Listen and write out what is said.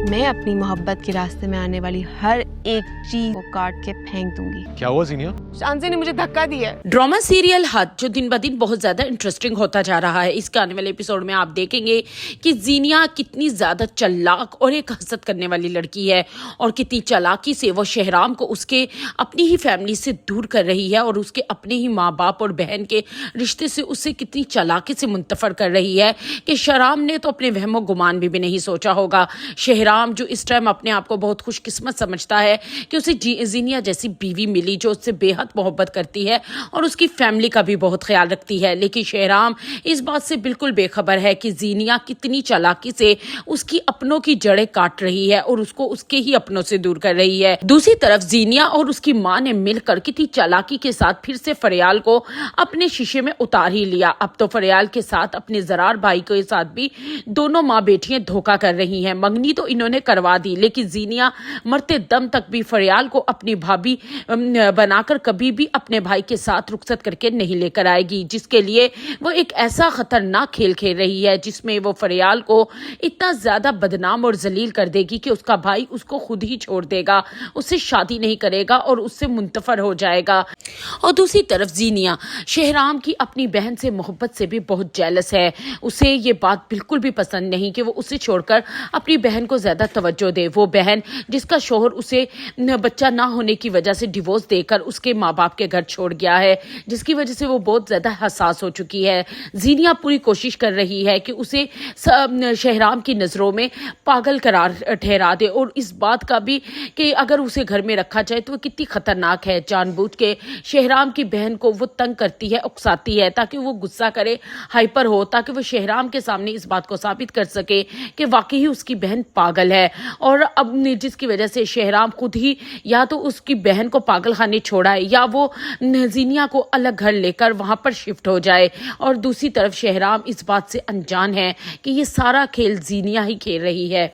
میں اپنی محبت کے راستے میں آنے والی ہر ایک چیز کو کاٹ کے پھینک دوں گی۔ کیا ہوا زینیا؟ شانزی نے مجھے دھکا دیا ہے۔ ڈرامہ سیریل حد جو دن بدن بہت زیادہ انٹرسٹنگ ہوتا جا رہا ہے، اس کے آنے والے ایپیسوڈ میں آپ دیکھیں گے کہ زینیا کتنی زیادہ چلاک اور ایک حسد کرنے والی لڑکی ہے، اور کتنی چالاکی سے وہ شہرام کو اس کے اپنی ہی فیملی سے دور کر رہی ہے، اور اس کے اپنے ہی ماں باپ اور بہن کے رشتے سے اسے کتنی چالاکی سے منتفر کر رہی ہے کہ شہرام نے تو اپنے وہم و گمان بھی نہیں سوچا ہوگا۔ شہرام جو اس ٹائم اپنے آپ کو بہت خوش قسمت سمجھتا ہے کہ اسے زینیا جیسی بیوی ملی جو اس سے بے حد محبت کرتی ہے اور اس کی فیملی کا بھی بہت خیال رکھتی ہے، لیکن شہرام اس بات سے بالکل بے خبر ہے کہ زینیا کتنی چالاکی سے اس کی اپنوں کی جڑیں کاٹ رہی ہے اور اس کو اس کے ہی اپنوں سے دور کر رہی ہے۔ دوسری طرف زینیا اور اس کی ماں نے مل کر کتنی چالاکی کے ساتھ پھر سے فریال کو اپنے شیشے میں اتار ہی لیا۔ اب تو فریال کے ساتھ اپنے زرار بھائی کے ساتھ بھی دونوں ماں بیٹیاں دھوکہ کر رہی ہیں۔ منگنی تو انہوں نے کروا دی، لیکن زینیا مرتے دم تک بھی فریال کو اپنی بھابھی بنا کر کبھی بھی اپنے بھائی کے ساتھ رخصت کر کے نہیں لے کر آئے گی، جس کے لیے وہ ایک ایسا خطرناک کھیل کھیل رہی ہے جس میں وہ فریال کو اتنا زیادہ بدنام اور ذلیل کر دے گی کہ اس کا بھائی اس کو خود ہی چھوڑ دے گا، اس سے شادی نہیں کرے گا اور اس سے منتفر ہو جائے گا۔ اور دوسری طرف زینیا شہرام کی اپنی بہن سے محبت سے بھی بہت جیلس ہے، اسے یہ بات بالکل بھی پسند نہیں کہ وہ اسے چھوڑ کر اپنی بہن کو زیادہ توجہ دے۔ وہ بہن جس کا شوہر اسے بچہ نہ ہونے کی وجہ سے ڈیورس دے کر اس کے ماں باپ کے گھر چھوڑ گیا ہے، جس کی وجہ سے وہ بہت زیادہ حساس ہو چکی ہے۔ زینیا پوری کوشش کر رہی ہے کہ اسے شہرام کی نظروں میں پاگل قرار ٹھہرا دے، اور اس بات کا بھی کہ اگر اسے گھر میں رکھا جائے تو وہ کتنی خطرناک ہے۔ جان بوجھ کے شہرام کی بہن کو وہ تنگ کرتی ہے، اکساتی ہے تاکہ وہ غصہ کرے، ہائپر ہو، تاکہ وہ شہرام کے سامنے اس بات کو ثابت کر سکے کہ واقعی اس کی بہن پاگل ہے، اور اب جس کی وجہ سے شہرام خود ہی یا تو اس کی بہن کو پاگل خانے چھوڑائے یا وہ زینیا کو الگ گھر لے کر وہاں پر شفٹ ہو جائے۔ اور دوسری طرف شہرام اس بات سے انجان ہے کہ یہ سارا کھیل زینیا ہی کھیل رہی ہے۔